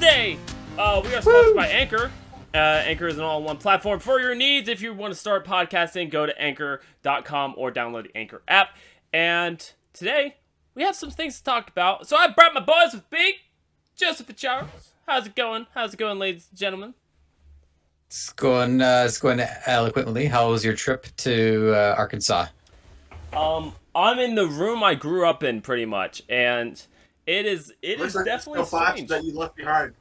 Today, we are sponsored by Anchor. Anchor is an all-in-one platform for your needs. If you want to start podcasting, go to anchor.com or download the Anchor app. And today, we have some things to talk about. So I brought my boys with me, Joseph and Charles. How's it going? How's it going, ladies and gentlemen? It's going eloquently. How was your trip to Arkansas? I'm in the room I grew up in, pretty much, and it is like definitely the box strange. that you left behind.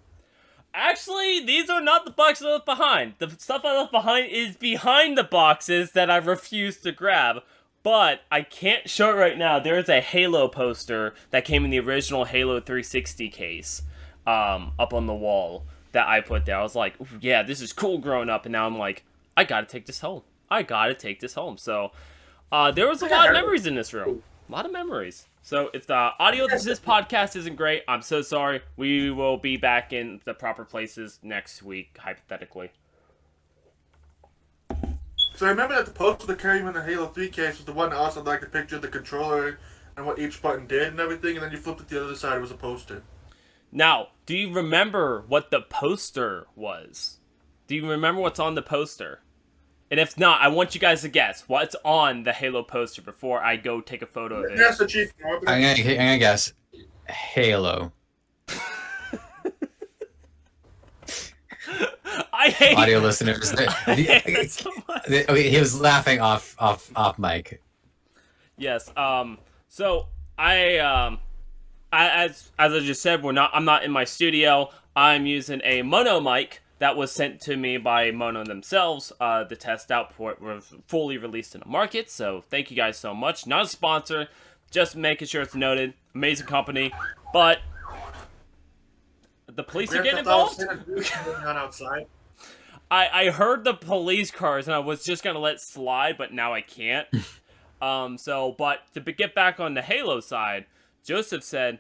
Actually, these are not the boxes I left behind. The stuff I left behind is behind the boxes that I refused to grab. But I can't show it right now. There is a Halo poster that came in the original Halo 360 case, up on the wall that I put there. I was like, yeah, this is cool growing up, and now I'm like, I gotta take this home. So, there was a lot of memories in this room. A lot of memories. So, if the audio of this podcast isn't great, I'm so sorry. We will be back in the proper places next week, hypothetically. So I remember that the poster that came in the Halo 3 case was the one that also had like the picture of the controller and what each button did and everything, and then you flipped it to the other side, it was a poster. Now, do you remember what the poster was? Do you remember what's on the poster? And if not, I want you guys to guess what's on the Halo poster before I go take a photo of it. That's the Chief. I'm gonna guess Halo. I hate Audio listeners. I hate it so much. He was laughing off mic. Yes. So as I just said, I'm not in my studio. I'm using a Mono mic that was sent to me by Mono themselves. The test out before it was fully released in the market. So thank you guys so much. Not a sponsor, just making sure it's noted. Amazing company, but the police are getting involved. Not outside. I heard the police cars and I was just gonna let slide, but now I can't. But to get back on the Halo side, Joseph said,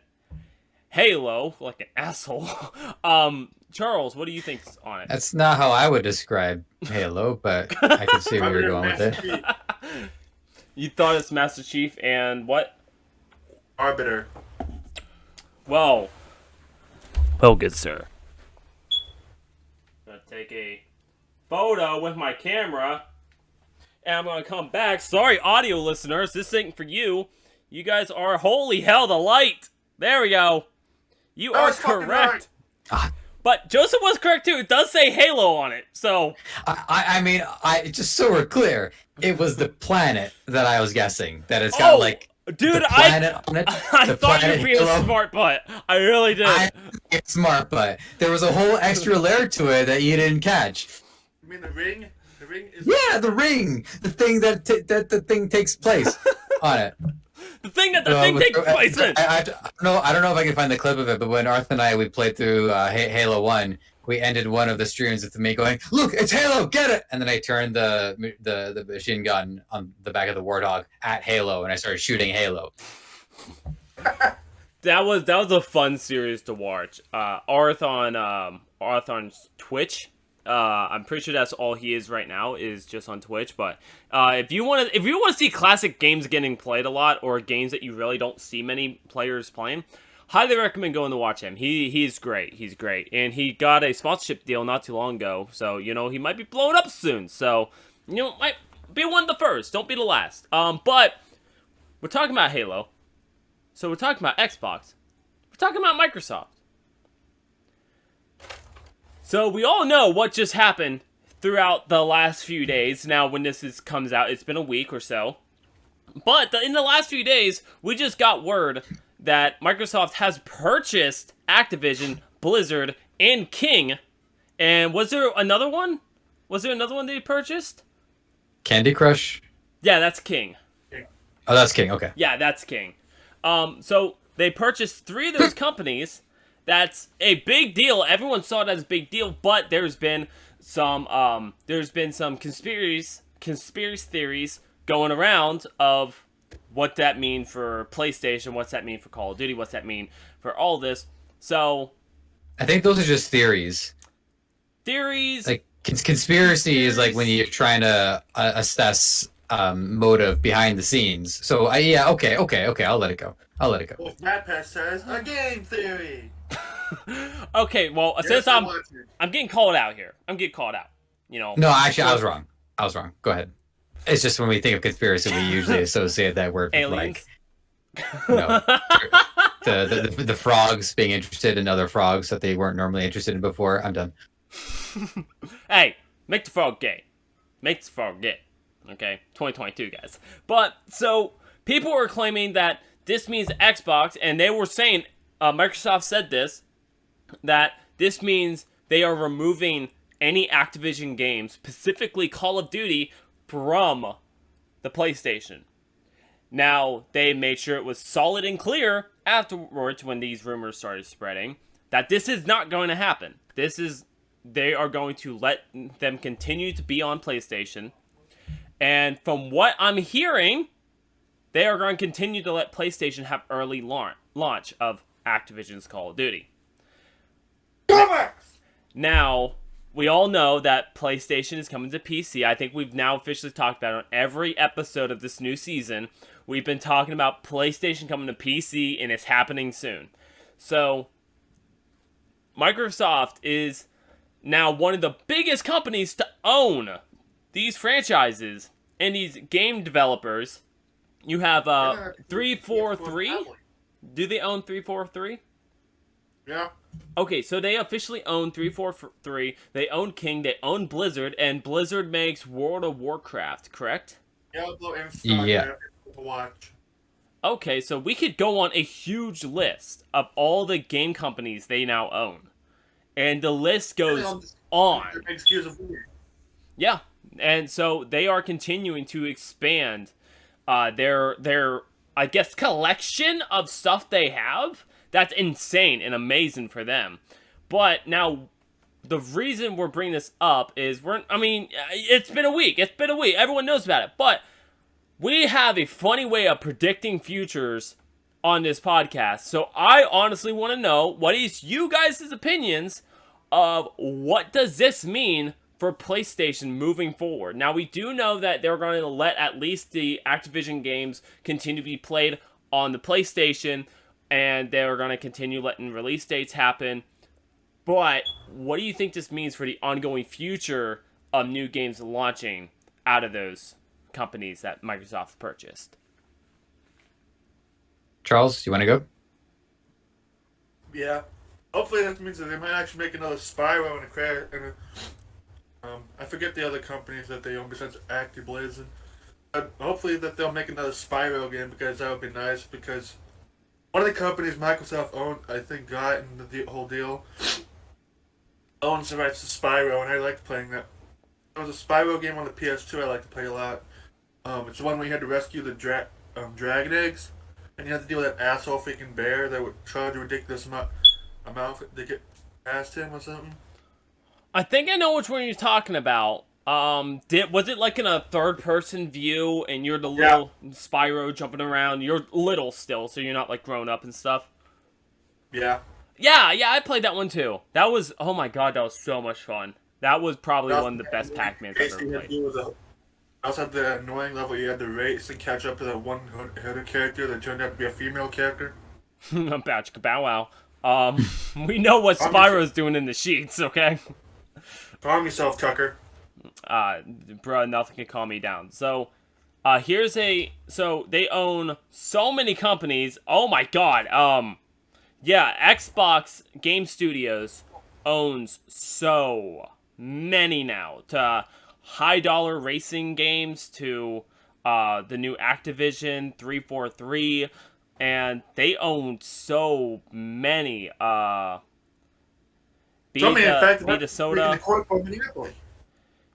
Halo, like an asshole. Charles, what do you think's on it? That's not how I would describe Halo, but I can see where you're going with it. You thought it's Master Chief and what? Arbiter. Well, good sir. Gonna take a photo with my camera, and I'm gonna come back. Sorry, audio listeners, this ain't for you. You guys are, holy hell, the light. There we go. You are correct. Ah. But Joseph was correct too. It does say Halo on it, so. I mean, just so we're clear, it was the planet that I was guessing that it's got dude, the planet on it. I the thought you were planet being Halo. a smart butt. I really did. I'm smart, but there was a whole extra layer to it that you didn't catch. You mean the ring? The ring is. Yeah, the ring, the thing that the thing takes place on it. The thing that the thing takes place in. I don't know if I can find the clip of it, but when Arth and I we played through Halo 1, we ended one of the streams with me going, "Look, it's Halo, get it!" And then I turned the machine gun on the back of the Warthog at Halo, and I started shooting Halo. That was a fun series to watch. Arth on Twitch. I'm pretty sure that's all he is right now, is just on Twitch. But if you want to see classic games getting played a lot, or games that you really don't see many players playing, highly recommend going to watch him. He's great. He's great, and he got a sponsorship deal not too long ago. So he might be blowing up soon. So might be one of the first. Don't be the last. But we're talking about Halo, so we're talking about Xbox. We're talking about Microsoft. So we all know what just happened throughout the last few days. Now, when this comes out, it's been a week or so. But in the last few days, we just got word that Microsoft has purchased Activision, Blizzard, and King. And was there another one? Was there another one they purchased? Candy Crush? Yeah, that's King. Oh, that's King, okay. Yeah, that's King. So they purchased 3 of those companies. That's a big deal. Everyone saw it as a big deal, but there's been some conspiracy theories going around of what that mean for PlayStation, what's that mean for Call of Duty, what's that mean for all this. So I think those are just theories. Like conspiracy is like when you're trying to assess motive behind the scenes. So okay, I'll let it go. I'll let it go. Well, MatPat says a game theory. Okay, well, Yes, since I'm watching. I'm getting called out here. I'm getting called out. You know. No, actually, I was wrong. Go ahead. It's just when we think of conspiracy, we usually associate that word with Aliens. no, the frogs being interested in other frogs that they weren't normally interested in before. I'm done. Hey, make the frog gay. Make the frog gay. Okay, 2022, guys. But so people were claiming that this means Xbox, and they were saying Microsoft said this, that this means they are removing any Activision games, specifically Call of Duty, from the PlayStation. Now, they made sure it was solid and clear afterwards when these rumors started spreading that this is not going to happen. They are going to let them continue to be on PlayStation. And from what I'm hearing, they are going to continue to let PlayStation have early launch of Activision's Call of Duty. Now, we all know that PlayStation is coming to PC. I think we've now officially talked about it on every episode of this new season. We've been talking about PlayStation coming to PC, and it's happening soon. So, Microsoft is now one of the biggest companies to own these franchises and these game developers. You have 343. Do they own 343? Yeah. Okay, so they officially own 343. They own King. They own Blizzard, and Blizzard makes World of Warcraft, correct? Diablo and Yeah. Watch. Okay, so we could go on a huge list of all the game companies they now own, and the list goes on. Excuse me. Yeah, and so they are continuing to expand their I guess collection of stuff they have. That's insane and amazing for them. But now, the reason we're bringing this up is it's been a week. It's been a week. Everyone knows about it. But we have a funny way of predicting futures on this podcast. So I honestly want to know what is you guys' opinions of what does this mean for PlayStation moving forward. Now, we do know that they're going to let at least the Activision games continue to be played on the PlayStation, and they're going to continue letting release dates happen. But what do you think this means for the ongoing future of new games launching out of those companies that Microsoft purchased? Charles, you want to go? Yeah. Hopefully that means that they might actually make another Spyro and a crash. I forget the other companies that they own besides ActiBlizzard. But hopefully that they'll make another Spyro game, because that would be nice. Because one of the companies Microsoft owned, I think, got in the whole deal, owns the rights to Spyro, and I liked playing that. There was a Spyro game on the PS2 I like to play a lot. It's the one where you had to rescue the dragon eggs, and you had to deal with that asshole freaking bear that would charge a ridiculous amount to get past him or something. I think I know which one you're talking about. Was it like in a third-person view, and you're the little Spyro jumping around? You're little still, so you're not like grown up and stuff. Yeah. Yeah, I played that one too. That was, oh my god, that was so much fun. That was probably one of the best Pac-Mans I've ever played. I also had the annoying level you had to race and catch up to that one hooded character that turned out to be a female character. Bow wow. We know what Spyro's doing in the sheets, okay? Calm yourself, Tucker. Bruh, nothing can calm me down. So, so they own so many companies. Oh my god. Xbox Game Studios owns so many now. To high dollar racing games, to the new Activision 343, and they own so many. Beta Soda.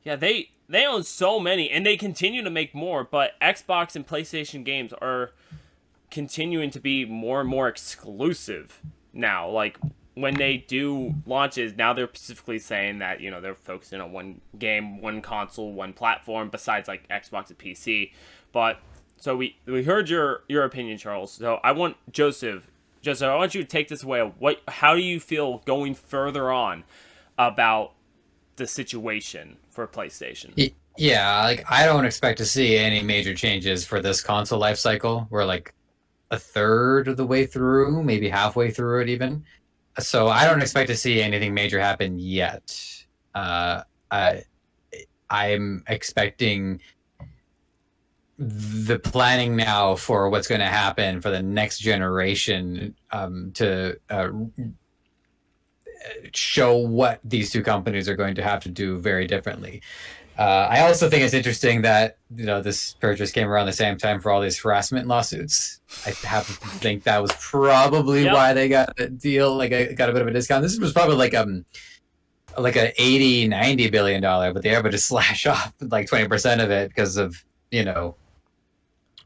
Yeah, they own so many, and they continue to make more, but Xbox and PlayStation games are continuing to be more and more exclusive now. Like, when they do launches, now they're specifically saying that, they're focusing on one game, one console, one platform, besides, like, Xbox and PC. But, so we heard your opinion, Charles. So I want Joseph, I want you to take this away. How do you feel going further on about the situation for PlayStation? Yeah, like, I don't expect to see any major changes for this console life cycle, where, like, a third of the way through, maybe halfway through it even. So I don't expect to see anything major happen yet. I'm expecting the planning now for what's going to happen for the next generation to show what these two companies are going to have to do very differently. I also think it's interesting that this purchase came around the same time for all these harassment lawsuits. I happen to think that was probably why they got a deal, got a bit of a discount. This was probably like a $80-90 billion, but they were able to slash off like 20% of it because of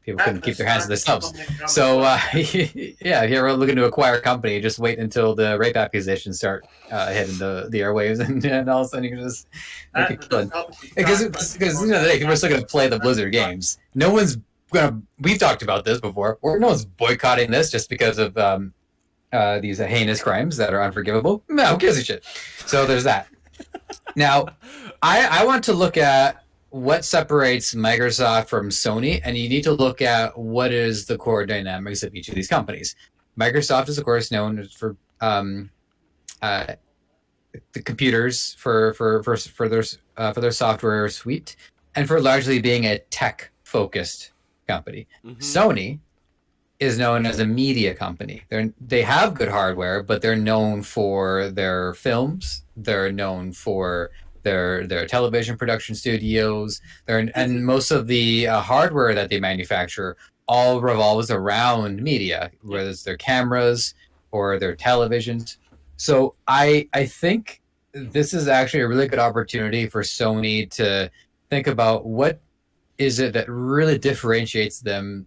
people couldn't keep their hands to the subs. So yeah, if you're ever looking to acquire a company, just wait until the rape accusations start hitting the airwaves, and all of a sudden you can just make it killing. Because people are still gonna play the Blizzard games. No one's gonna. We've talked about this before. No one's boycotting this just because of these heinous crimes that are unforgivable. No, who gives a shit? So there's that. Now, I want to look at what separates Microsoft from Sony, and you need to look at what is the core dynamics of each of these companies. Microsoft is, of course, known for the computers for their software suite, and for largely being a tech-focused company. Mm-hmm. Sony is known as a media company. They have good hardware, but they're known for their films. They're known for their television production studios, and most of the hardware that they manufacture all revolves around media, whether it's their cameras or their televisions. So I think this is actually a really good opportunity for Sony to think about what is it that really differentiates them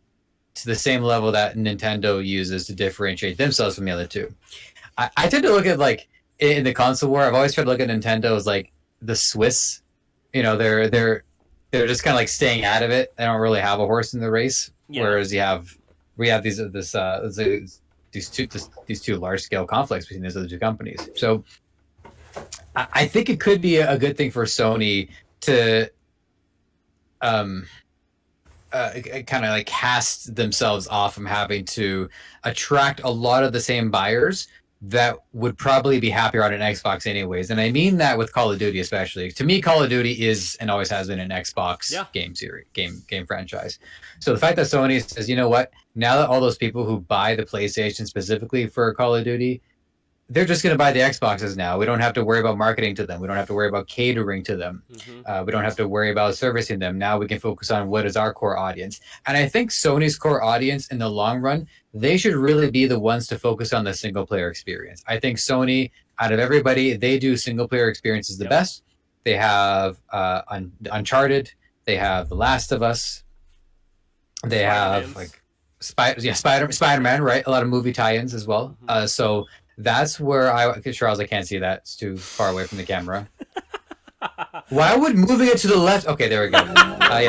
to the same level that Nintendo uses to differentiate themselves from the other two. I tend to look at, like, in the console war, I've always tried to look at Nintendo as like the Swiss. They're just kind of like staying out of it. They don't really have a horse in the race. Yeah. Whereas we have these two large scale conflicts between these other two companies. So I think it could be a good thing for Sony to kind of like cast themselves off from having to attract a lot of the same buyers that would probably be happier on an Xbox anyways. And I mean that with Call of Duty especially. To me, Call of Duty is and always has been an Xbox game franchise. So the fact that Sony says, you know what, now that all those people who buy the PlayStation specifically for Call of Duty, they're just going to buy the Xboxes now. We don't have to worry about marketing to them. We don't have to worry about catering to them. Mm-hmm. We don't have to worry about servicing them. Now we can focus on what is our core audience. And I think Sony's core audience in the long run, they should really be the ones to focus on the single player experience. I think Sony, out of everybody, they do single player experiences the best. They have Uncharted. They have The Last of Us. They have like Spider-Man, right? A lot of movie tie-ins as well. Mm-hmm. So that's where Charles, I can't see that. It's too far away from the camera. Why would moving it to the left? Okay, there we go.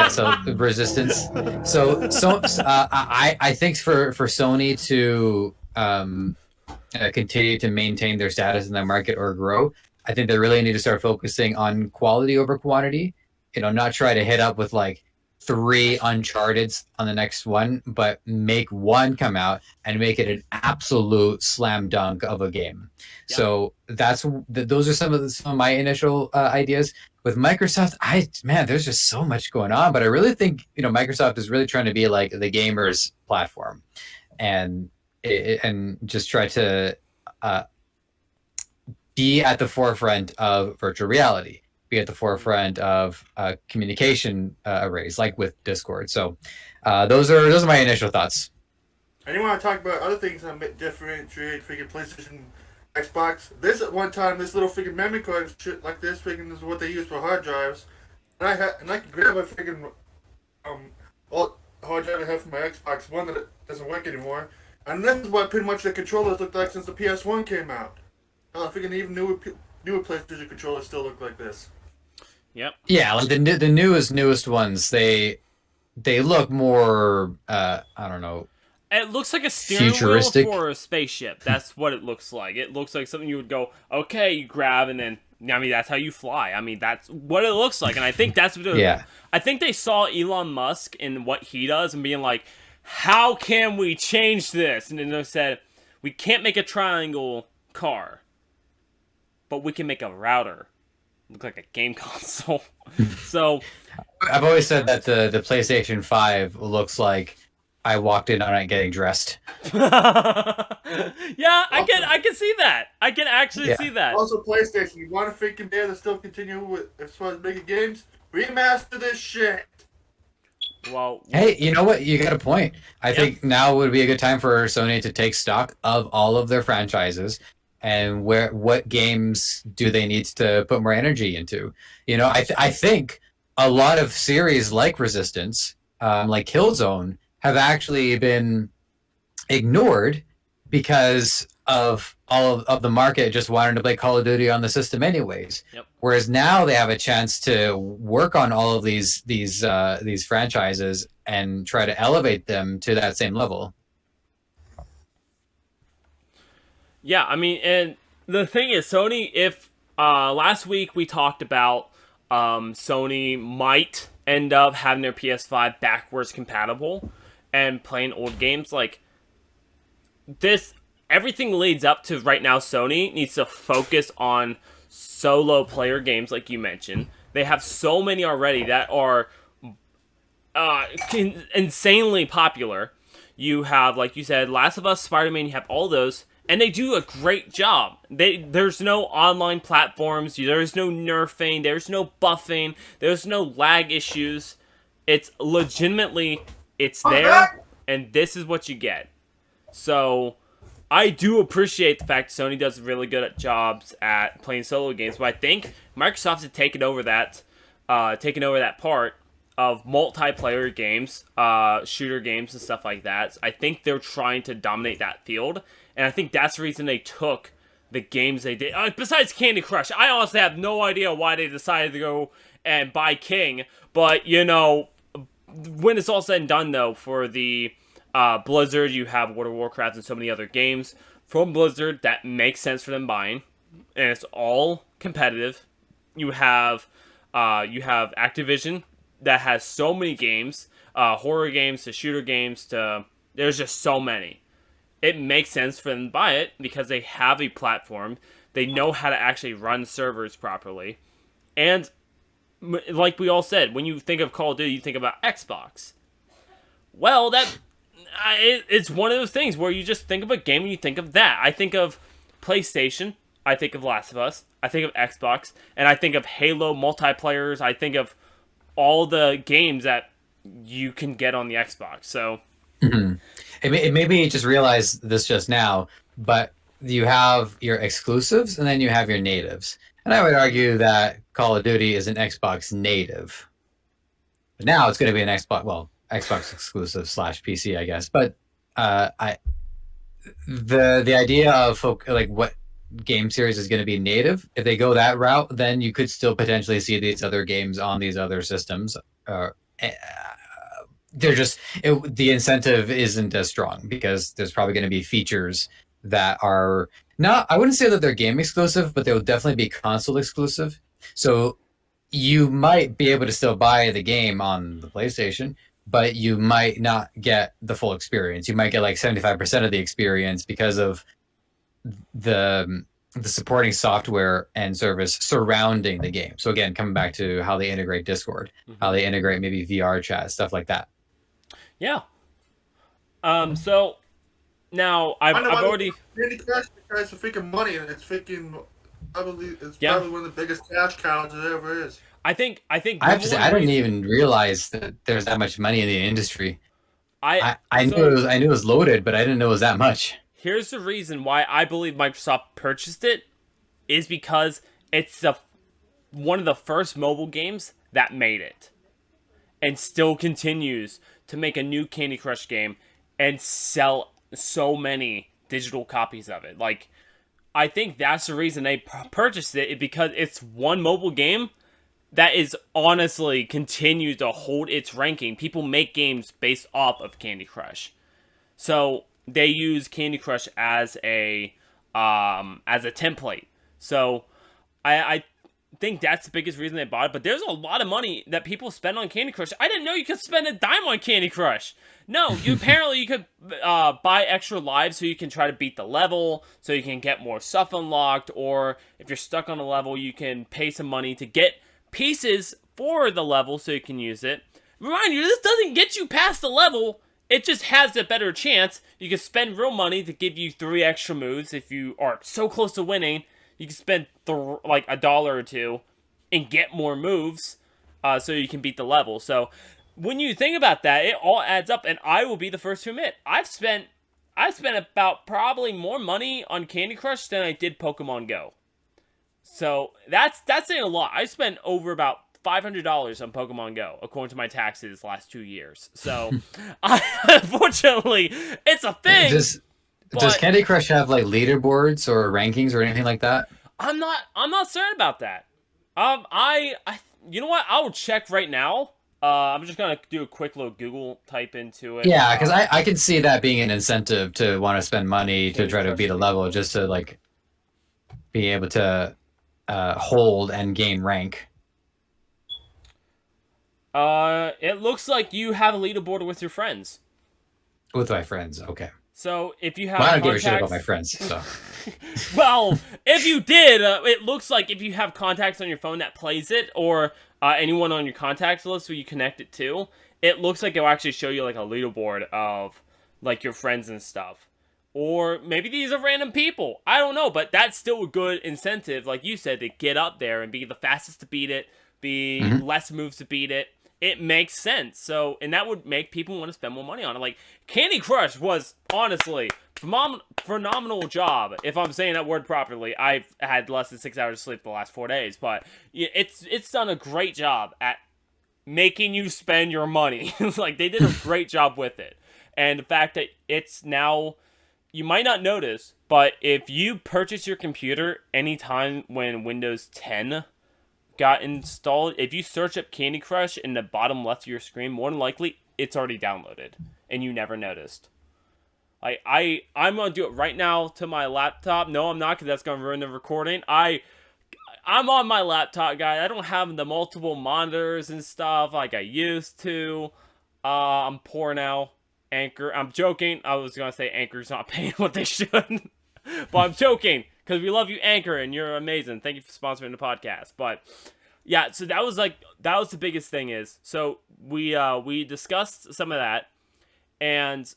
So Resistance. So I think for Sony to continue to maintain their status in the market or grow, I think they really need to start focusing on quality over quantity. Not try to hit up with like 3 Uncharted's on the next one, but make one come out and make it an absolute slam dunk of a game. Yeah. So those are some of my initial ideas. With Microsoft, there's just so much going on, but I really think Microsoft is really trying to be like the gamers platform, and just try to be at the forefront of virtual reality. Be at the forefront of communication arrays, like with Discord. So those are my initial thoughts. And you want to talk about other things that differentiate freaking PlayStation, Xbox? This at one time, this little freaking memory card and shit like this freaking is what they use for hard drives. And I can grab a freaking old hard drive I have for my Xbox One that doesn't work anymore. And this is what pretty much the controllers looked like since the PS1 came out. Freaking even newer PlayStation controllers still look like this. Yep. Yeah, like the newest ones, they look more I don't know. It looks like a steering wheel for a spaceship. That's what it looks like. It looks like something you would go, okay, you grab, and then that's how you fly. That's what it looks like, and I think that's what. I think they saw Elon Musk and what he does, and being like, how can we change this? And Nintendo said, we can't make a triangle car, but we can make a router look like a game console. So I've always said that the PlayStation 5 looks like I walked in on it getting dressed. yeah, I can see that. I can actually see that. Also, PlayStation, you want to freaking dare to still continue with as far as making games? Remaster this shit. Well, hey, you know what? You got a point. I think now would be a good time for Sony to take stock of all of their franchises and what games do they need to put more energy into. You know, I think a lot of series like Resistance, like Killzone, have actually been ignored because of all of the market just wanting to play Call of Duty on the system anyways. Yep. Whereas now they have a chance to work on all of these franchises and try to elevate them to that same level. Yeah, I mean, and the thing is, Sony, if last week we talked about Sony might end up having their PS5 backwards compatible and playing old games, like this, everything leads up to right now Sony needs to focus on solo player games like you mentioned. They have so many already that are insanely popular. You have, like you said, Last of Us, Spider-Man, you have all those, and they do a great job. There's no online platforms, there's no nerfing, there's no buffing, there's no lag issues. It's legitimately, it's there, and this is what you get. So, I do appreciate the fact Sony does really good at jobs at playing solo games, but I think Microsoft has taken over that part of multiplayer games, shooter games and stuff like that. I think they're trying to dominate that field, and I think that's the reason they took the games they did. Besides Candy Crush, I honestly have no idea why they decided to go and buy King, but, you know, when it's all said and done, though, for the Blizzard, you have World of Warcraft and so many other games from Blizzard that makes sense for them buying, and it's all competitive. You have Activision that has so many games, horror games to shooter games to, there's just so many. It makes sense for them to buy it because they have a platform. They know how to actually run servers properly. And like we all said, when you think of Call of Duty, you think about Xbox. Well, it's one of those things where you just think of a game and you think of that. I think of PlayStation. I think of Last of Us. I think of Xbox. And I think of Halo multiplayers. I think of all the games that you can get on the Xbox. So, It made me just realize this just now, but you have your exclusives and then you have your natives. And I would argue that Call of Duty is an Xbox native. But now it's going to be an Xbox exclusive / PC, I guess. But the idea of like what game series is going to be native, if they go that route, then you could still potentially see these other games on these other systems. They're just the incentive isn't as strong because there's probably going to be features that are not, I wouldn't say that they're game exclusive, but they'll definitely be console exclusive. So you might be able to still buy the game on the PlayStation, but you might not get the full experience. You might get like 75% of the experience because of the supporting software and service surrounding the game. So again, coming back to how they integrate Discord, how they integrate maybe VR chat, stuff like that. Yeah. So now I've already Candy Crush tries to freaking money, and it's freaking probably Yeah. probably one of the biggest cash cows there ever is. I think I have to say, I didn't even realize that there's that much money in the industry. I knew it was loaded, but I didn't know it was that much. Here's the reason why I believe Microsoft purchased it is because it's one of the first mobile games that made it and still continues to make a new Candy Crush game and sell so many digital copies of it. Like, I think that's the reason they purchased it, because it's one mobile game that is honestly continues to hold its ranking. People make games based off of Candy Crush. So they use Candy Crush as a template. So I think that's the biggest reason they bought it, but there's a lot of money that people spend on Candy Crush. I didn't know you could spend a dime on Candy Crush. No, you could buy extra lives so you can try to beat the level, so you can get more stuff unlocked, or if you're stuck on a level, you can pay some money to get pieces for the level so you can use it. Remind you, this doesn't get you past the level. It just has a better chance. You can spend real money to give you 3 extra moves if you are so close to winning. You can spend like $1 or $2 and get more moves, so you can beat the level. So when you think about that, it all adds up. And I will be the first to admit, I've spent about probably more money on Candy Crush than I did Pokemon Go. So that's saying a lot. I spent over about $500 on Pokemon Go, according to my taxes last 2 years. So, unfortunately, it's a thing. Does Candy Crush have like leaderboards or rankings or anything like that? I'm not certain about that. I you know what? I'll check right now. I'm just gonna do a quick little Google type into it. Yeah, because I can see that being an incentive to want to spend money to try to beat a level, just to like be able to hold and gain rank. It looks like you have a leaderboard with your friends. With my friends, okay. So if you have Well, I don't give a shit about my friends, so. Well, if you did, it looks like if you have contacts on your phone that plays it, or anyone on your contacts list who you connect it to, it looks like it'll actually show you like a leaderboard of like your friends and stuff. Or maybe these are random people. I don't know, but that's still a good incentive, like you said, to get up there and be the fastest to beat it, be less moves to beat it. It makes sense. So, and that would make people want to spend more money on it. Like, Candy Crush was, honestly, phenomenal job. If I'm saying that word properly, I've had less than 6 hours of sleep the last 4 days, but it's done a great job at making you spend your money. Like, they did a great job with it. And the fact that it's now, you might not notice, but if you purchase your computer anytime when Windows 10 got installed, if you search up Candy Crush in the bottom left of your screen, more than likely it's already downloaded and you never noticed. I'm gonna do it right now to my laptop. No, I'm not, because that's gonna ruin the recording. I'm on my laptop, guys. I don't have the multiple monitors and stuff like I used to. I'm poor now. Anchor, I'm joking. I was gonna say Anchor's not paying what they should, but I'm joking. Because we love you, Anchor, and you're amazing. Thank you for sponsoring the podcast. But yeah, so that was the biggest thing is. So we discussed some of that, and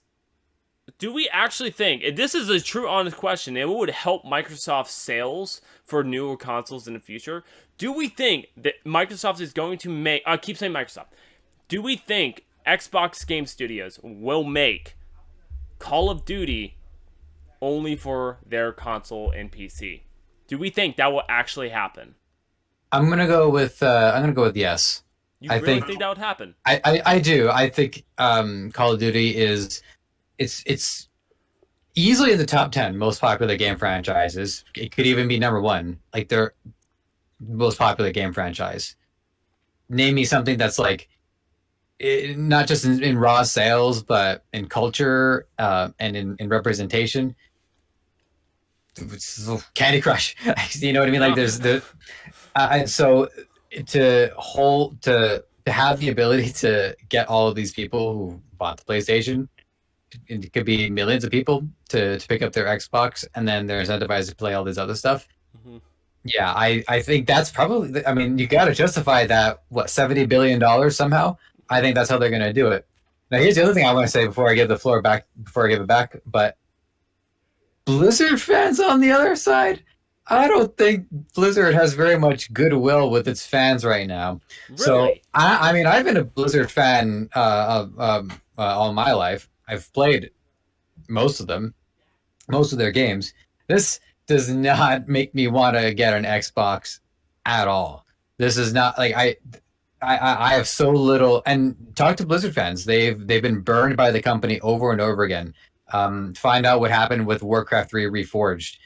do we actually think, and this is a true, honest question, it would help Microsoft's sales for newer consoles in the future? Do we think that Microsoft is going to make? I keep saying Microsoft. Do we think Xbox Game Studios will make Call of Duty only for their console and PC? Do we think that will actually happen? I'm gonna go with yes. You really think that would happen? I do. I think Call of Duty is it's easily in the top 10 most popular game franchises. It could even be number 1, like their most popular game franchise. Name me something that's like not just in raw sales, but in culture and in representation. Candy Crush. You know what I mean? Like there's so to have the ability to get all of these people who bought the PlayStation, it could be millions of people to pick up their Xbox, and then they're incentivized to play all this other stuff. Yeah, I think that's probably, I mean, you got to justify that, what, $70 billion somehow? I think that's how they're going to do it. Now, here's the other thing I want to say before I give it back, but Blizzard fans on the other side, I don't think Blizzard has very much goodwill with its fans right now. Really? So, I mean, I've been a Blizzard fan all my life. I've played most of them, most of their games. This does not make me want to get an Xbox at all. This is not like I have so little. And talk to Blizzard fans; they've been burned by the company over and over again. Find out what happened with Warcraft 3 Reforged.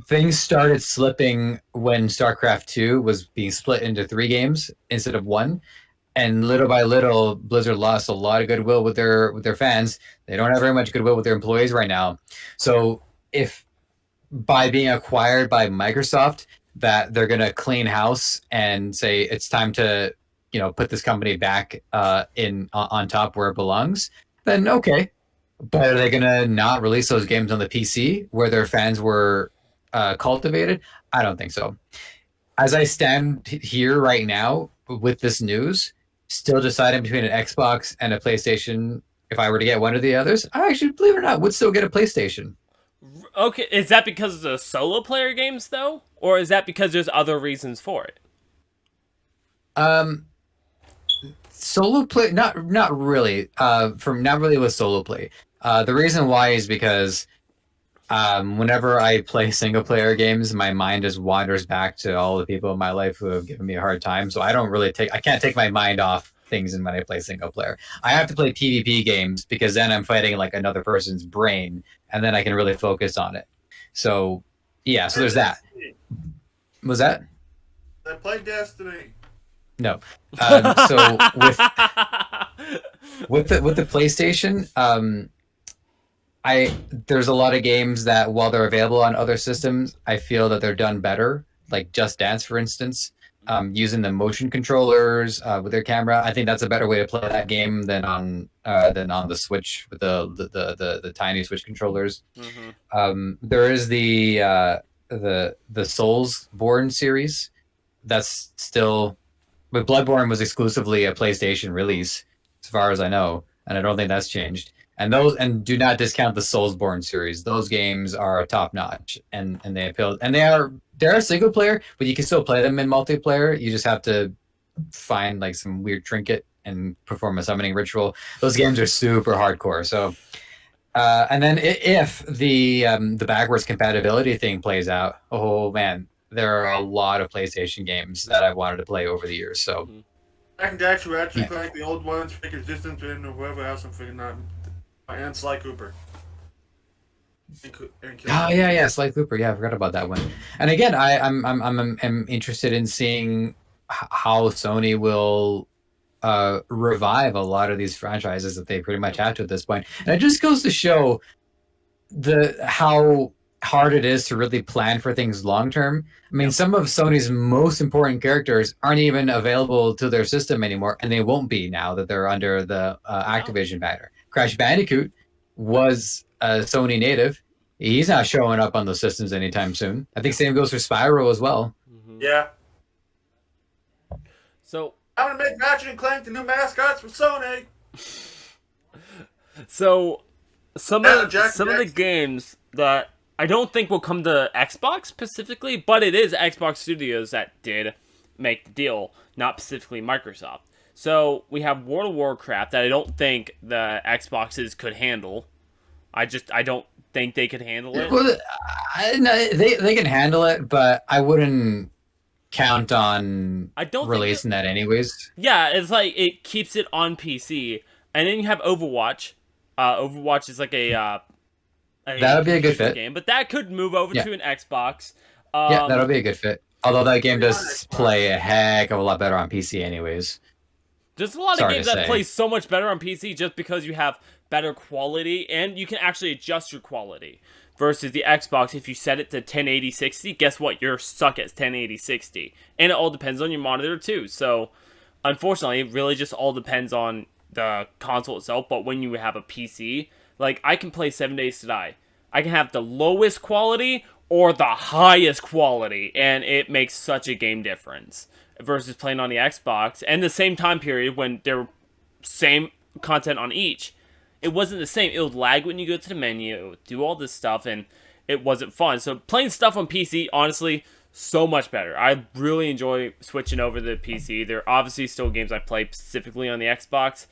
Things started slipping when StarCraft 2 was being split into 3 games instead of 1. And little by little, Blizzard lost a lot of goodwill with their fans. They don't have very much goodwill with their employees right now. So if by being acquired by Microsoft, that they're gonna clean house and say it's time to, put this company back on top where it belongs, then okay. But are they gonna not release those games on the PC where their fans were cultivated? I don't think so. As I stand here right now with this news, still deciding between an Xbox and a PlayStation, if I were to get one of the others, I actually, believe it or not, would still get a PlayStation. Okay, is that because of the solo player games though, or is that because there's other reasons for it? Um, Solo play, not really. From not really with solo play. The reason why is because whenever I play single player games, my mind just wanders back to all the people in my life who have given me a hard time. So I can't take my mind off things when I play single player. I have to play PvP games because then I'm fighting like another person's brain, and then I can really focus on it. So yeah, so there's that. Was that? I play Destiny. No. So with the PlayStation, there's a lot of games that while they're available on other systems, I feel that they're done better. Like Just Dance, for instance, using the motion controllers with their camera. I think that's a better way to play that game than on the Switch with the tiny Switch controllers. Mm-hmm. There is the Soulsborne series. That's still, but Bloodborne was exclusively a PlayStation release, as far as I know, and I don't think that's changed. And do not discount the Soulsborne series. Those games are top notch, and they appeal, and they're single player, but you can still play them in multiplayer. You just have to find like some weird trinket and perform a summoning ritual. Those games are super hardcore. So, and then if the backwards compatibility thing plays out, oh man, there are a lot of PlayStation games that I've wanted to play over the years. So, I can actually play the old ones, Fake Existence, and whoever else I'm figuring out. And Sly Cooper. Oh yeah, Sly Cooper. Yeah, I forgot about that one. And again, I'm interested in seeing how Sony will revive a lot of these franchises that they pretty much have to at this point. And it just goes to show how hard it is to really plan for things long term. I mean, some of Sony's most important characters aren't even available to their system anymore, and they won't be now that they're under the Activision banner. Crash Bandicoot was a Sony native. He's not showing up on those systems anytime soon. I think same goes for Spyro as well. Mm-hmm. Yeah. So I'm gonna make Ratchet and Clank the new mascots for Sony. So some of the games that I don't think will come to Xbox specifically, but it is Xbox Studios that did make the deal, not specifically Microsoft. So we have World of Warcraft that I don't think the Xboxes could handle. I don't think they could handle it. Well, they can handle it, but I wouldn't count on releasing that anyways. Yeah, it's like it keeps it on PC, and then you have Overwatch. Overwatch is like a that would be a good fit game, but that could move over to an Xbox. Yeah, that'll be a good fit. Although that game does play a heck of a lot better on PC anyways. There's a lot of games that play so much better on PC just because you have better quality, and you can actually adjust your quality. Versus the Xbox, if you set it to 1080-60, guess what? You're stuck at 1080-60. And it all depends on your monitor too. So, unfortunately, it really just all depends on the console itself. But when you have a PC, like, I can play 7 Days to Die. I can have the lowest quality or the highest quality, and it makes such a game difference. Versus playing on the Xbox, and the same time period when they're same content on each, it wasn't the same. It would lag when you go to the menu, do all this stuff, and it wasn't fun. So playing stuff on PC, honestly, so much better. I really enjoy switching over to the PC. There are obviously still games I play specifically on the Xbox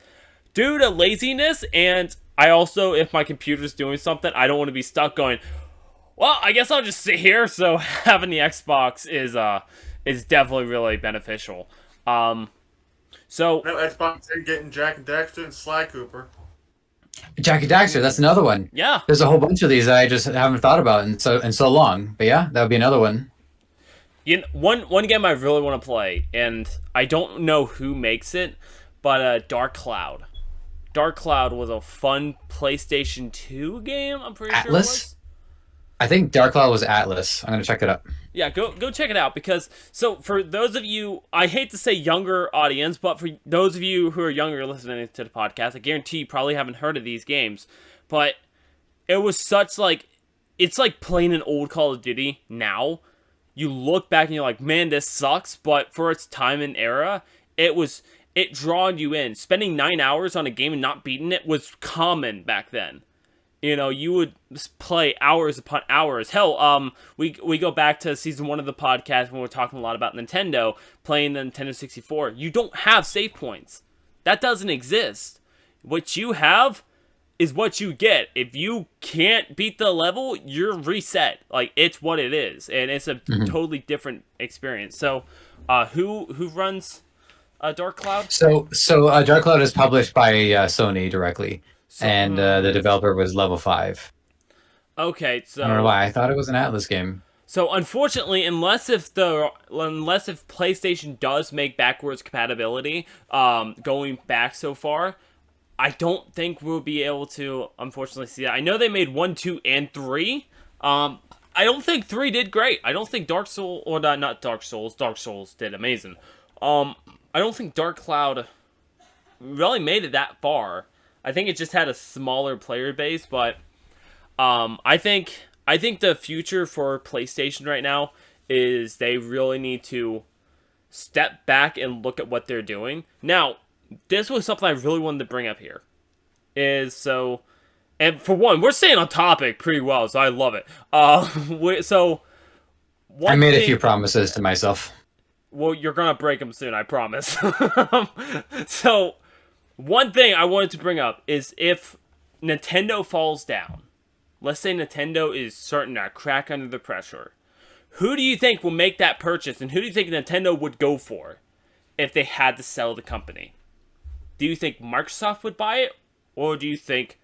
due to laziness, and I also, if my computer's doing something, I don't want to be stuck going, well, I guess I'll just sit here. So having the Xbox is definitely really beneficial. So no, Xbox ain't getting Jak and Daxter and Sly Cooper. Jak and Daxter, that's another one. Yeah, there's a whole bunch of these that I just haven't thought about in so long. But yeah, that would be another one. One game I really want to play, and I don't know who makes it, but Dark Cloud. Dark Cloud was a fun PlayStation 2 game. I'm pretty sure it was. I think Dark Cloud was Atlas. I'm gonna check it up. Yeah, go check it out because so for those of you, I hate to say younger audience, but for those of you who are younger listening to the podcast, I guarantee you probably haven't heard of these games. But it was such like it's like playing an old Call of Duty now. You look back and you're like, man, this sucks. But for its time and era, it drawn you in. Spending 9 hours on a game and not beating it was common back then. You know, you would play hours upon hours. Hell, we go back to season 1 of the podcast when we're talking a lot about Nintendo, playing the Nintendo 64. You don't have save points. That doesn't exist. What you have is what you get. If you can't beat the level, you're reset. Like, it's what it is. And it's a totally different experience. So, who runs Dark Cloud? So Dark Cloud is published by Sony directly. And the developer was Level 5. Okay, so I don't know why. I thought it was an Atlas game. So unfortunately, unless if PlayStation does make backwards compatibility, going back so far, I don't think we'll be able to unfortunately see that. I know they made 1, 2, and 3. I don't think 3 did great. I don't think Dark Souls Dark Souls did amazing. I don't think Dark Cloud really made it that far. I think it just had a smaller player base, but I think the future for PlayStation right now is they really need to step back and look at what they're doing. Now, this was something I really wanted to bring up here. And for one, we're staying on topic pretty well, so I love it. I made a few promises to myself. Well, you're gonna break them soon, I promise. So, one thing I wanted to bring up is if Nintendo falls down, let's say Nintendo is starting to crack under the pressure, who do you think will make that purchase, and who do you think Nintendo would go for if they had to sell the company? Do you think Microsoft would buy it, or do you think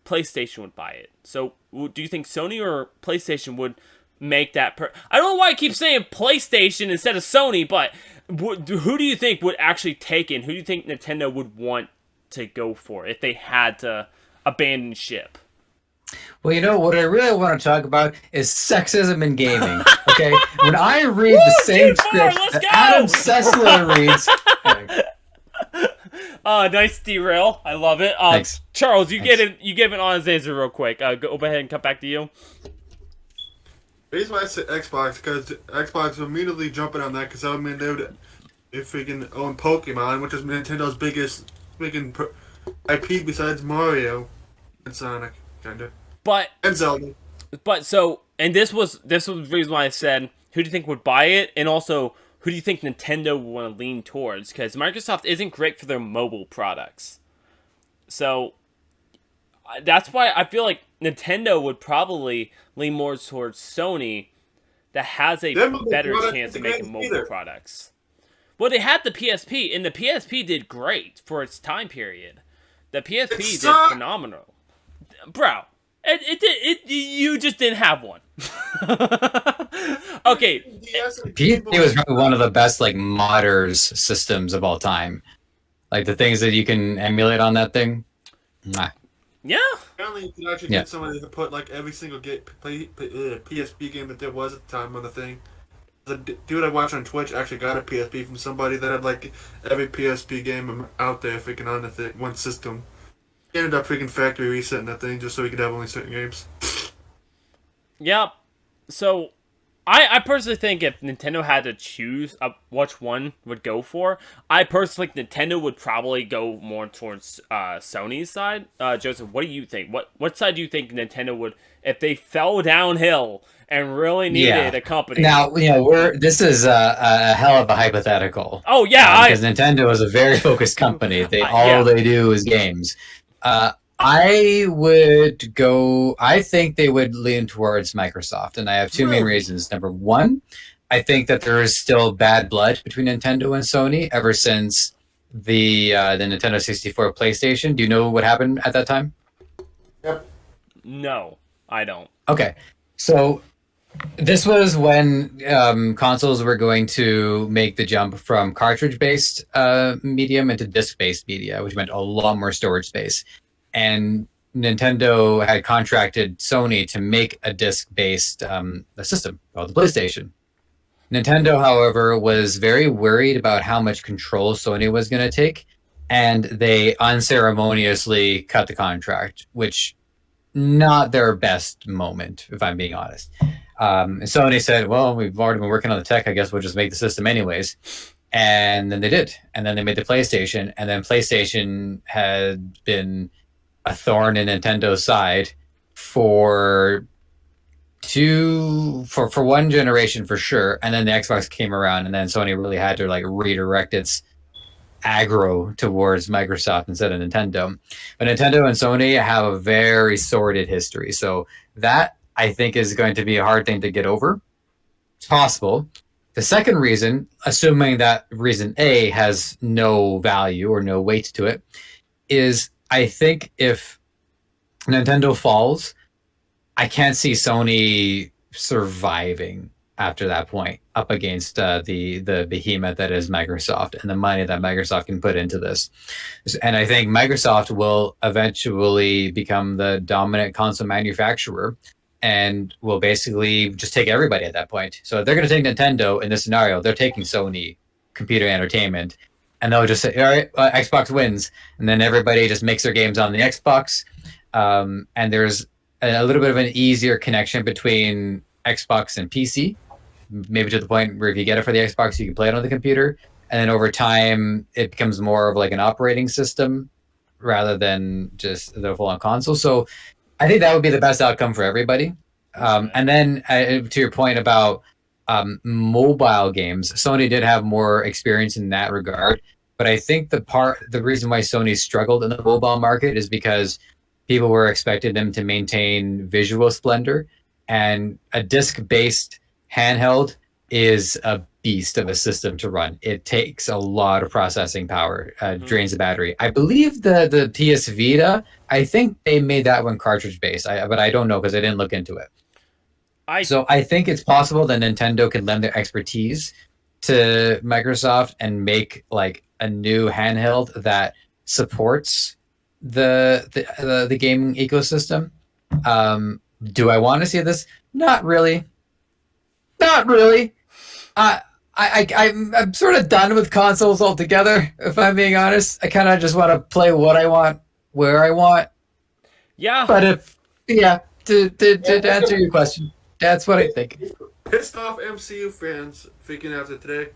PlayStation would buy it? So, do you think Sony or PlayStation would make that I don't know why I keep saying PlayStation instead of Sony, but who do you think would actually take it? Who do you think Nintendo would want to go for if they had to abandon ship? Well, you know, what I really want to talk about is sexism in gaming, okay? When I read the same script that Adam Sessler reads... Nice derail. I love it. Thanks. Charles, you give an honest answer real quick. Go ahead and come back to you. The reason why I said Xbox, because Xbox was immediately jumping on that, because I mean, they freaking own Pokemon, which is Nintendo's biggest freaking IP besides Mario and Sonic, kinda. And Zelda. And this was the reason why I said, who do you think would buy it, and also, who do you think Nintendo would want to lean towards? Because Microsoft isn't great for their mobile products. So, that's why I feel like Nintendo would probably lean more towards Sony that has a better chance of making mobile products. Well, they had the PSP, and the PSP did great for its time period. The PSP did phenomenal. Bro, you just didn't have one. Okay. PSP was probably one of the best, like, modders systems of all time. Like, the things that you can emulate on that thing. Mwah. Yeah. Apparently, you could actually get somebody to put like every single PSP game that there was at the time on the thing. The dude I watched on Twitch actually got a PSP from somebody that had like every PSP game out there freaking on the thing, one system. He ended up freaking factory resetting that thing just so he could have only certain games. Yep. So, I personally think if Nintendo had to choose which one would go for, I personally think Nintendo would probably go more towards Sony's side. Joseph, what do you think? What side do you think Nintendo would, if they fell downhill and really needed a company? Now, you know, this is a hell of a hypothetical. Oh yeah, because Nintendo is a very focused company. All they do is games. I think they would lean towards Microsoft, and I have two main reasons. Number one, I think that there is still bad blood between Nintendo and Sony ever since the Nintendo 64 PlayStation. Do you know what happened at that time? Yep. No, I don't. Okay, so this was when consoles were going to make the jump from cartridge-based medium into disc-based media, which meant a lot more storage space. And Nintendo had contracted Sony to make a disc-based a system called the PlayStation. Nintendo, however, was very worried about how much control Sony was going to take, and they unceremoniously cut the contract, which not their best moment, if I'm being honest. Sony said, well, we've already been working on the tech. I guess we'll just make the system anyways. And then they did. And then they made the PlayStation. And then PlayStation had been a thorn in Nintendo's side for one generation for sure. And then the Xbox came around, and then Sony really had to like redirect its aggro towards Microsoft instead of Nintendo. But Nintendo and Sony have a very sordid history. So that I think is going to be a hard thing to get over. It's possible. The second reason, assuming that reason A has no value or no weight to it, is I think if Nintendo falls, I can't see Sony surviving after that point up against the behemoth that is Microsoft and the money that Microsoft can put into this. And I think Microsoft will eventually become the dominant console manufacturer and will basically just take everybody at that point. So if they're going to take Nintendo in this scenario, they're taking Sony Computer Entertainment, and they'll just say, all right, Xbox wins. And then everybody just makes their games on the Xbox. And there's a little bit of an easier connection between Xbox and PC, maybe to the point where if you get it for the Xbox, you can play it on the computer. And then over time, it becomes more of like an operating system rather than just the full-on console. So I think that would be the best outcome for everybody. And then to your point about mobile games, Sony did have more experience in that regard. But I think the reason why Sony struggled in the mobile market is because people were expecting them to maintain visual splendor, and a disc-based handheld is a beast of a system to run. It takes a lot of processing power, drains the battery. I believe the PS Vita, I think they made that one cartridge-based, but I don't know because I didn't look into it. So I think it's possible that Nintendo could lend their expertise to Microsoft and make like a new handheld that supports the gaming ecosystem. Do I want to see this? Not really. Not really. I'm sort of done with consoles altogether, if I'm being honest. I kind of just want to play what I want, where I want. Yeah. But to answer your question, that's what I think. Pissed off MCU fans freaking out today.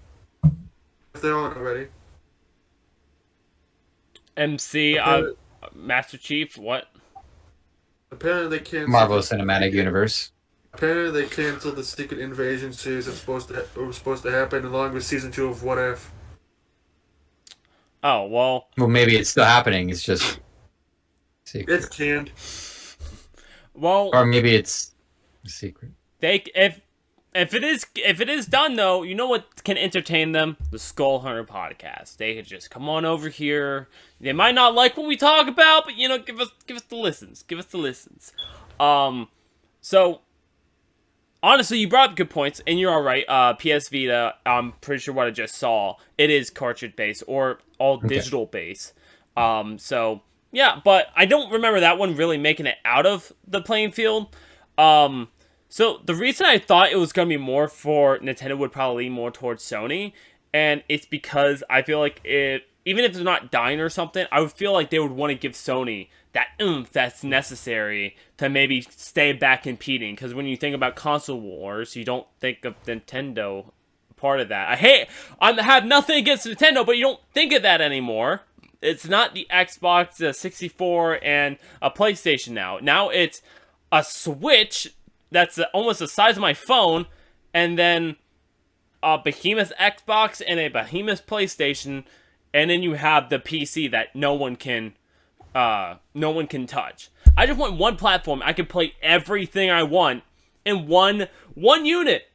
If they're on already. Master Chief, what? Apparently they canceled Marvel Cinematic Universe. Apparently they canceled the Secret Invasion series that was supposed to happen along with season 2 of What If. Oh, well, Maybe it's still happening. It's just secret. It's canned. Well, Or maybe it's a secret. If it is done though, you know what can entertain them? The Skull Hunter podcast. They could just come on over here. They might not like what we talk about, but give us the listens. Give us the listens. So honestly, you brought up good points, and you're all right. PS Vita, I'm pretty sure what I just saw, it is cartridge based or all digital based. So yeah, but I don't remember that one really making it out of the playing field. So the reason I thought it was going to be more for Nintendo would probably lean more towards Sony, and it's because I feel like even if it's not dying or something, I would feel like they would want to give Sony that oomph that's necessary to maybe stay back competing. Because when you think about console wars, you don't think of Nintendo part of that. I have nothing against Nintendo, but you don't think of that anymore. It's not the Xbox, the 64, and a PlayStation now. Now it's a Switch that's almost the size of my phone, and then a behemoth Xbox and a behemoth PlayStation, and then you have the PC that no one can touch. I just want one platform. I can play everything I want in one unit.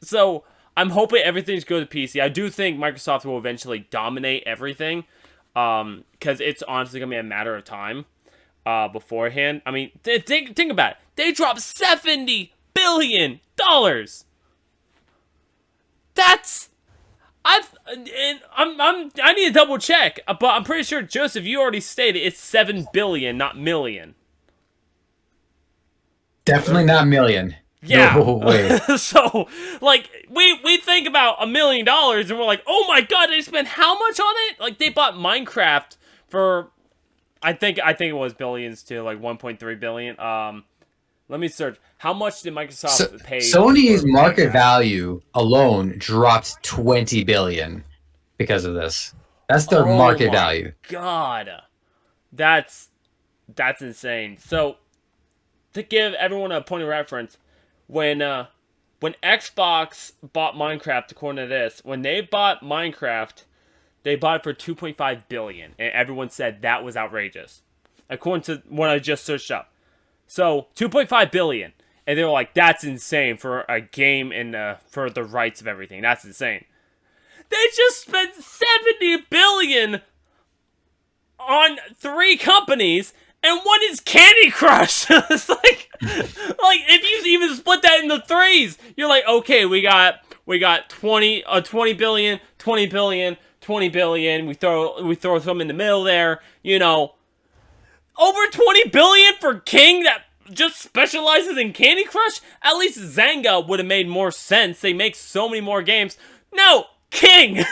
So I'm hoping everything's good to PC. I do think Microsoft will eventually dominate everything, because it's honestly gonna be a matter of time. Beforehand. I mean, think about it. They dropped $70 billion. That's I need to double check, but I'm pretty sure, Joseph, you already stated it's 7 billion, not million. Definitely not million. Yeah. No way. So, like, we think about $1 million and we're like, oh my god, they spent how much on it? Like, they bought Minecraft for, I think it was billions too, like 1.3 billion. Let me search. How much did Microsoft pay? Sony's for market Minecraft? value alone dropped 20 billion because of this. That's their Oh market my value. God, that's insane. So, to give everyone a point of reference, when Xbox bought Minecraft, according to this, when they bought Minecraft, they bought it for 2.5 billion, and everyone said that was outrageous, according to what I just searched up. So 2.5 billion, and they were like, "That's insane for a game and for the rights of everything. That's insane." They just spent 70 billion on 3 companies, and one is Candy Crush. It's like if you even split that into threes, you're like, okay, we got 20 billion, 20 billion, 20 billion. We throw some in the middle there, you know. Over 20 billion for King that just specializes in Candy Crush? At least Zynga would have made more sense. They make so many more games. No, King!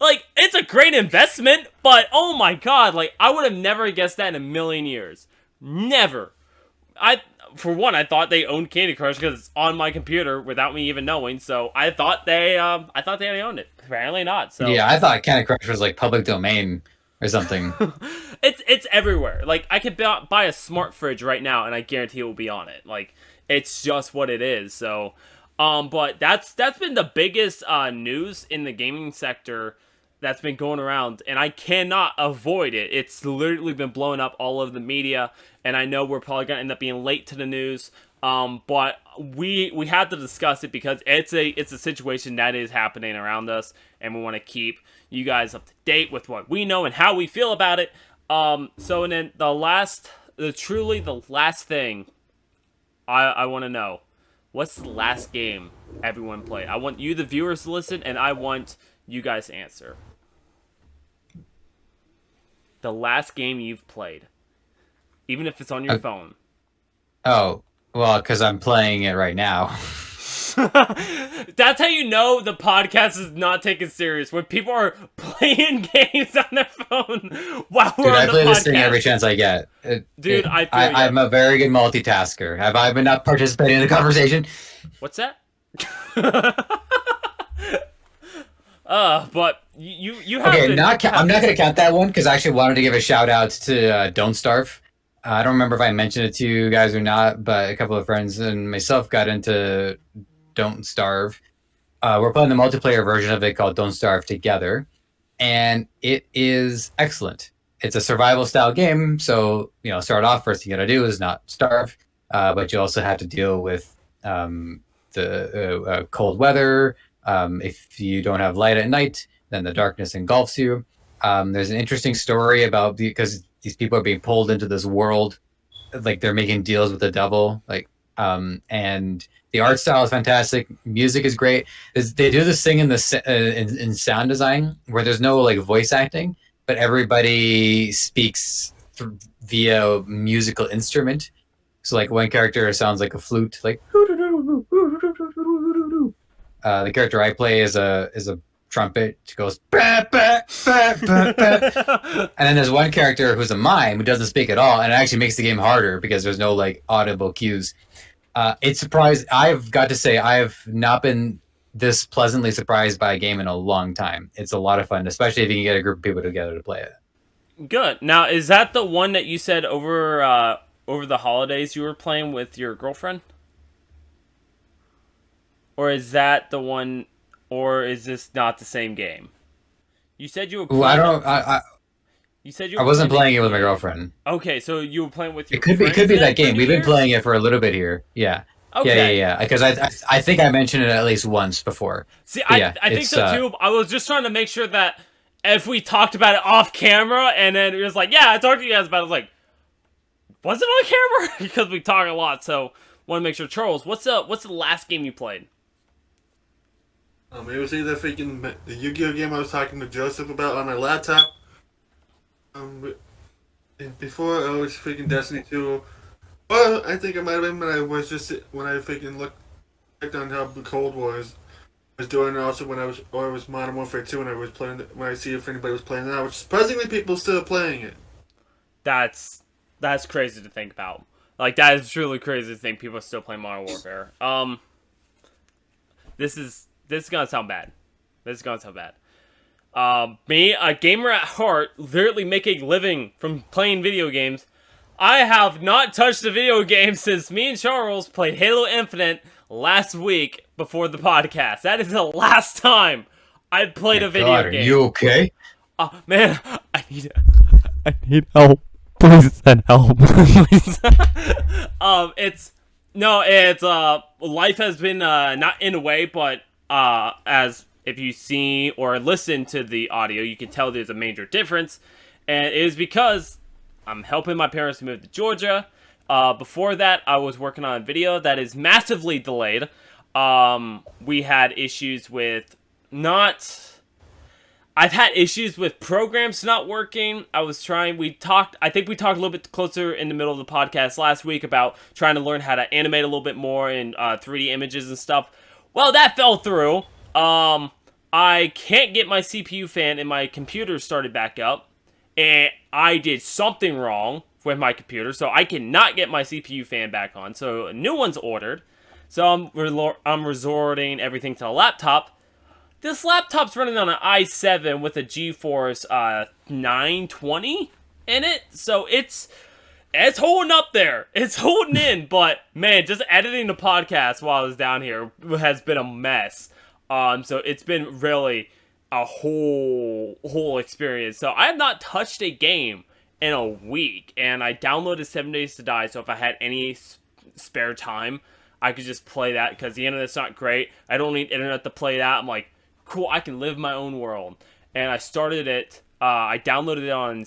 Like, it's a great investment, but oh my god, like, I would have never guessed that in a million years. Never. For one, I thought they owned Candy Crush because it's on my computer without me even knowing, so I thought they owned it. Apparently not, so. Yeah, I thought Candy Crush was like public domain or something. It's everywhere. Like, I could buy a smart fridge right now, and I guarantee it will be on it. Like, it's just what it is. So, but that's been the biggest news in the gaming sector that's been going around, and I cannot avoid it. It's literally been blowing up all over the media, and I know we're probably gonna end up being late to the news. But we have to discuss it because it's a situation that is happening around us, and we want to keep you guys up to date with what we know and how we feel about it. So and then the last thing I want to know, what's the last game everyone played? I want you, the viewers, to listen, and I want you guys to answer. The last game you've played, even if it's on your phone. Oh, well, because I'm playing it right now. That's how you know the podcast is not taken serious, when people are playing games on their phone while we're Dude, on I the play podcast. this thing every chance I get. Dude, I feel ya. I'm a very good multitasker. Have I been not participating in the conversation? What's that? But you have Okay, to, I'm not going to count that one because I actually wanted to give a shout out to Don't Starve. I don't remember if I mentioned it to you guys or not, but a couple of friends and myself got into Don't Starve. We're playing the multiplayer version of it called Don't Starve Together, and it is excellent. It's a survival style game, so start off, first thing you gotta do is not starve, but you also have to deal with the cold weather. If you don't have light at night, then the darkness engulfs you. There's an interesting story about because these people are being pulled into this world, like they're making deals with the devil, and the art style is fantastic. Music is great. They do this thing in sound design where there's no like voice acting, but everybody speaks via musical instrument. So like one character sounds like a flute, like the character I play is a trumpet. It goes bah, bah, bah, bah, bah. And then there's one character who's a mime who doesn't speak at all, and it actually makes the game harder because there's no like audible cues. It's surprised. I've got to say I have not been this pleasantly surprised by a game in a long time. It's a lot of fun, especially if you can get a group of people together to play it. Good. Now, is that the one that you said over the holidays you were playing with your girlfriend? Or is that the one, or is this not the same game? You said you were playing. You said you were I wasn't playing it with my girlfriend. Okay, so you were playing with your It could be that game. We've been playing it for a little bit here. Yeah. Okay. Yeah. Because I think I mentioned it at least once before. See, I think so too. I was just trying to make sure that if we talked about it off camera, and then it was like, yeah, I talked to you guys about it. I was like, was it on camera? Because we talk a lot, so want to make sure. Charles, what's the last game you played? It was either freaking the Yu-Gi-Oh game I was talking to Joseph about on my laptop. And before I was freaking Destiny 2. Well, I think it might have been when I freaking looked on how the Cold War was doing. Also when I was Modern Warfare 2 when I was playing when I see if anybody was playing that, which surprisingly people still playing it. That's crazy to think about. Like, that is truly crazy to think people are still playing Modern Warfare. This is gonna sound bad. This is gonna sound bad. Me, a gamer at heart, literally making a living from playing video games. I have not touched a video game since me and Charles played Halo Infinite last week before the podcast. That is the last time I played a video God, game. Are you okay? Man, I need help. Please send help. Please. Life has been not in a way, but as if you see or listen to the audio, you can tell there's a major difference, and it is because I'm helping my parents move to Georgia. Before that, I was working on a video that is massively delayed. We had issues with I've had issues with programs not working. I think we talked a little bit closer in the middle of the podcast last week about trying to learn how to animate a little bit more in 3D images and stuff. Well, that fell through. I can't get my CPU fan in my computer started back up. And I did something wrong with my computer, so I cannot get my CPU fan back on. So a new one's ordered. So I'm resorting everything to a laptop. This laptop's running on an i7 with a GeForce 920 in it, so it's holding up there. It's holding in, but man, just editing the podcast while I was down here has been a mess. So it's been really a whole experience. So I have not touched a game in a week, and I downloaded 7 Days to Die, so if I had any spare time, I could just play that, because the internet's not great. I don't need internet to play that. I'm like, cool, I can live my own world. And I started it, I downloaded it on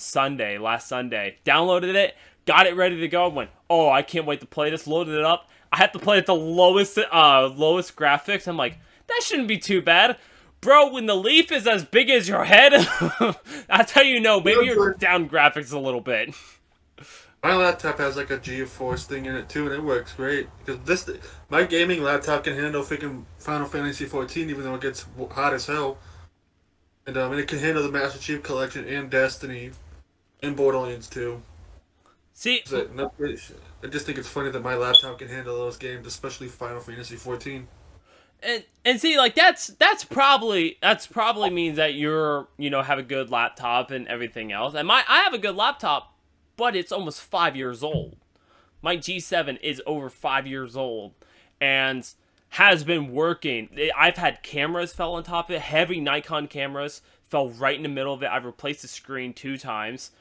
last Sunday. Downloaded it, got it ready to go, went, oh, I can't wait to play this, loaded it up. I had to play at the lowest graphics. I'm like, that shouldn't be too bad. Bro, when the leaf is as big as your head, that's how you know, maybe you're down graphics a little bit. My laptop has like a GeForce thing in it too, and it works great. Because my gaming laptop can handle freaking Final Fantasy 14, even though it gets hot as hell. And it can handle the Master Chief Collection and Destiny, and Borderlands 2. See, I just think it's funny that my laptop can handle those games, especially Final Fantasy 14. And see, like, that's probably means that have a good laptop and everything else. And I have a good laptop, but it's almost 5 years old. My G7 is over 5 years old and has been working. I've had cameras fell on top of it. Heavy Nikon cameras fell right in the middle of it. I've replaced the screen 2 times.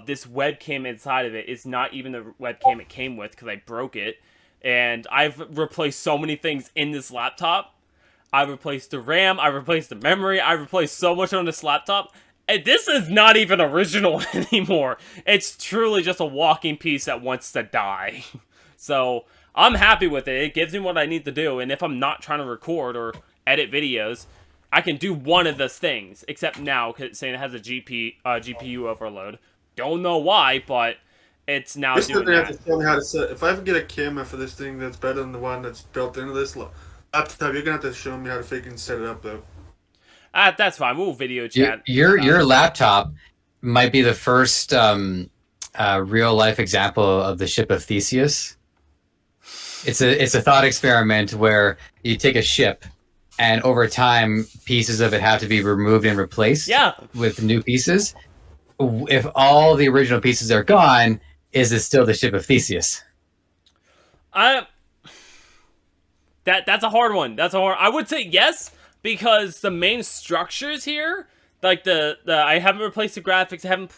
This webcam inside of it is not even the webcam it came with, because I broke it. And I've replaced so many things in this laptop. I've replaced the RAM, I've replaced the memory, I've replaced so much on this laptop. And this is not even original anymore. It's truly just a walking piece that wants to die. So, I'm happy with it. It gives me what I need to do. And if I'm not trying to record or edit videos, I can do one of those things. Except now, because it's saying it has a GPU overload. Don't know why, but it's now doing that. Have to tell me how to set. If I ever get a camera for this thing that's better than the one that's built into this laptop, you're gonna have to show me how to freaking set it up, though. That's fine. We'll video chat. Your laptop might be the first real life example of the ship of Theseus. It's a thought experiment where you take a ship, and over time, pieces of it have to be removed and replaced with new pieces. If all the original pieces are gone, is it still the ship of Theseus? That's a hard one. I would say yes, because the main structures here, like I haven't replaced the graphics. I haven't.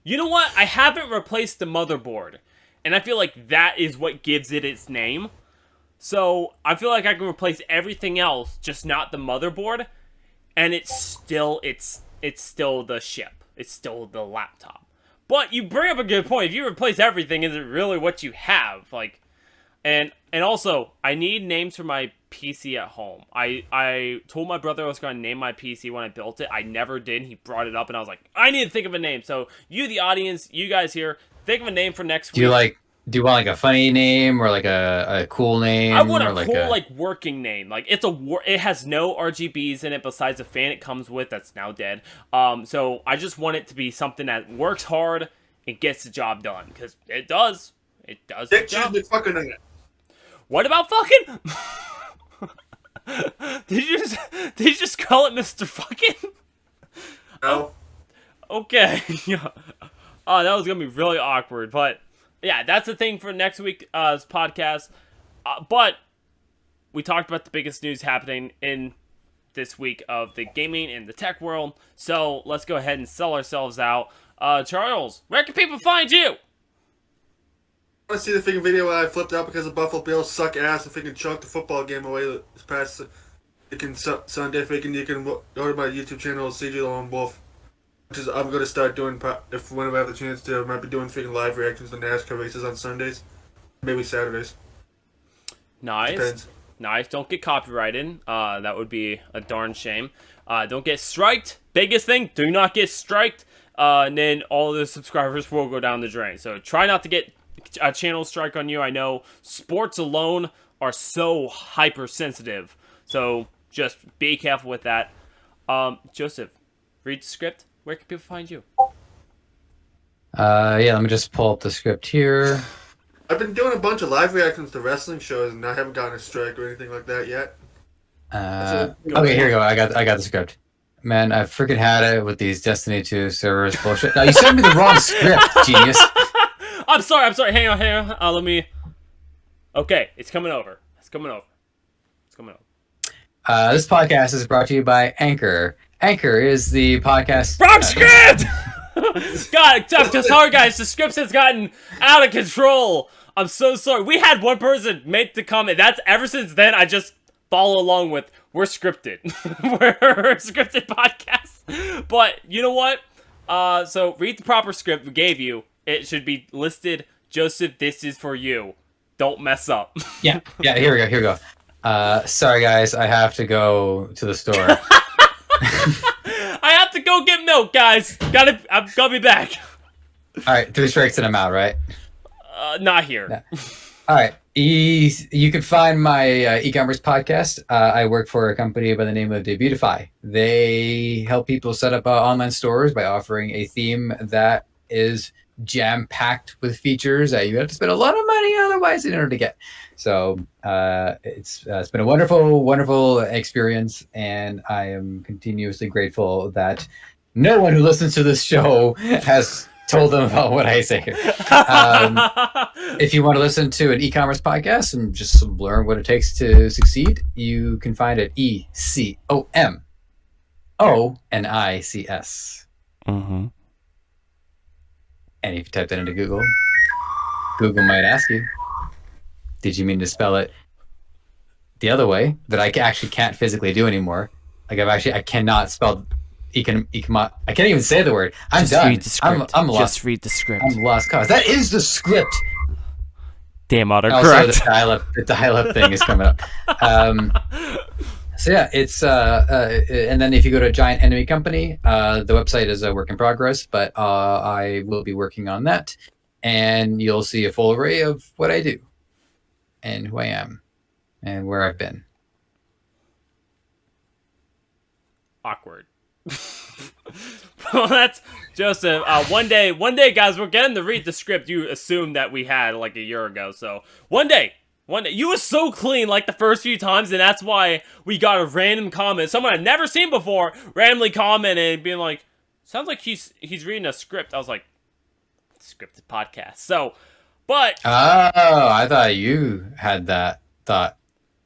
You know what? I haven't replaced the motherboard, and I feel like that is what gives it its name. So I feel like I can replace everything else, just not the motherboard, and it's still the ship. It's still the laptop. But you bring up a good point. If you replace everything, is it really what you have? Like, and also, I need names for my PC at home. I told my brother I was going to name my PC when I built it. I never did. He brought it up, and I was like, I need to think of a name. So you, the audience, you guys here, think of a name for next week. Do you want like a funny name or like a cool name? I want or a cool like working name. Like it has no RGBs in it besides the fan it comes with that's now dead. So I just want it to be something that works hard and gets the job done, because it does. It does. Dick choose fucking in it. What about fucking? Did you just call it Mr. Fucking? No. Okay. Yeah. Oh, that was gonna be really awkward, but yeah, that's the thing for next week's podcast. But we talked about the biggest news happening in this week of the gaming and the tech world. So let's go ahead and sell ourselves out. Charles, where can people find you? I want to see the freaking video where I flipped out because the Buffalo Bills suck ass and freaking choked the football game away this past Sunday. Freaking you can go to my YouTube channel, CJ the Lone Wolf, which is I'm gonna start doing whenever I have the chance to. I might be doing freaking live reactions to NASCAR races on Sundays, maybe Saturdays. Nice. Depends. Nice. Don't get copyrighted. That would be a darn shame. Don't get striked. Biggest thing, do not get striked. And then all the subscribers will go down the drain. So try not to get a channel strike on you. I know sports alone are so hypersensitive. So just be careful with that. Joseph, read the script. Where can people find you? Yeah, let me just pull up the script here. I've been doing a bunch of live reactions to wrestling shows, and I haven't gotten a strike or anything like that yet. Okay, here we go. I got the script. Man, I freaking had it with these Destiny 2 servers bullshit. No, you sent me the wrong script, genius. I'm sorry. Hang on. Let me... Okay, it's coming over. This podcast is brought to you by Anchor. Anchor is the podcast... Wrong script! God, it's hard, guys. The script has gotten out of control. I'm so sorry. We had one person make the comment. That's ever since then, I just follow along with, we're scripted. We're a scripted podcast. But, you know what? So, read the proper script we gave you. It should be listed, Joseph, this is for you. Don't mess up. Yeah, here we go. Sorry, guys. I have to go to the store. I have to go get milk, guys. I'm gonna be back. All right, 3 strikes and I'm out, right? Not here. Yeah. All right. You can find my e-commerce podcast. I work for a company by the name of Debutify. They help people set up online stores by offering a theme that is jam-packed with features that you have to spend a lot of money otherwise in order to get. So it's been a wonderful experience, and I am continuously grateful that no one who listens to this show has told them about what I say here. If you want to listen to an e-commerce podcast and just learn what it takes to succeed, you can find it ECOMONICS. Mm-hmm. And if you type that into Google, Google might ask you, did you mean to spell it the other way that I actually can't physically do anymore? Like I cannot spell I can't even say the word. I'm just done. Read the script. I'm lost. Just read the script. I'm lost cause. That is the script. Damn autocorrect. Also, the dial-up thing is coming up. So yeah, it's and then if you go to Giant Enemy Company, the website is a work in progress, but I will be working on that, and you'll see a full array of what I do, and who I am, and where I've been. Awkward. Well, that's Joseph. One day, guys, we're getting to read the script you assumed that we had like a year ago. So one day, you were so clean like the first few times, and that's why we got a random comment. Someone I'd never seen before randomly commented and being like, "Sounds like he's reading a script." I was like, "Scripted podcast." So, but I thought you had that thought.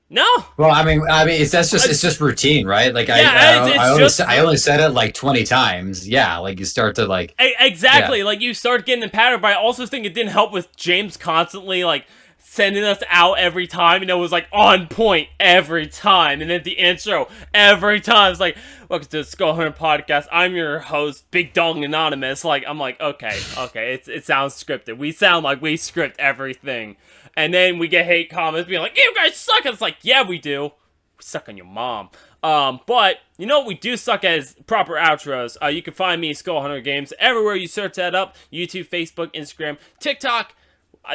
No. Well, I mean, it's just routine, right? Like, yeah, I only said it like 20 times. Yeah, like you start to like exactly yeah. like you start getting the pattern. But I also think it didn't help with James constantly like sending us out every time, and it was like on point every time. And then the intro every time it's like, welcome to the Skull Hunter Podcast. I'm your host, Big Dong Anonymous. Like, I'm like, okay, it sounds scripted. We sound like we script everything. And then we get hate comments being like, you guys suck. And it's like, yeah, we do. We suck on your mom. But you know what we do suck as proper outros. You can find me, Skull Hunter Games, everywhere you search that up. YouTube, Facebook, Instagram, TikTok.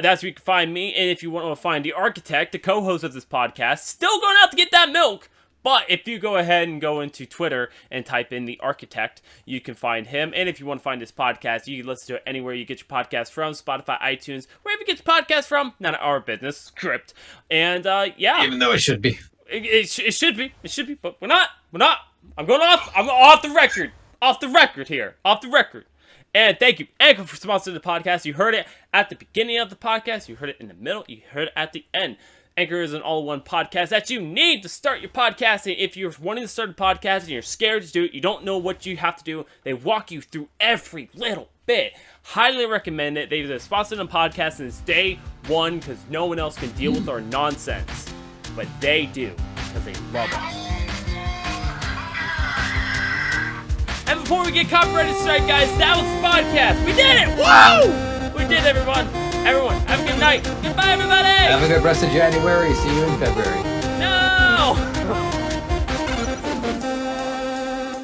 That's where you can find me. And if you want to find the Architect, the co-host of this podcast, still going out to get that milk. But if you go ahead and go into Twitter and type in the Architect, you can find him. And if you want to find this podcast, you can listen to it anywhere you get your podcast from, Spotify, iTunes, wherever you get your podcast from. None of our business, script. And yeah. Even though it should be. It should be. It should be, but we're not. I'm off the record. Off the record here. Off the record. And thank you, Anchor, for sponsoring the podcast. You heard it at the beginning of the podcast. You heard it in the middle. You heard it at the end. Anchor is an all-in-one podcast that you need to start your podcasting. If you're wanting to start a podcast and you're scared to do it, you don't know what you have to do, they walk you through every little bit. Highly recommend it. They've sponsored the podcast since day one because no one else can deal with our nonsense. But they do, because they love us. And before we get copyrighted strike, guys, that was the podcast. We did it! Woo! We did it, everyone. Everyone, have a good night. Goodbye, everybody! Have a good rest of January. See you in February. No!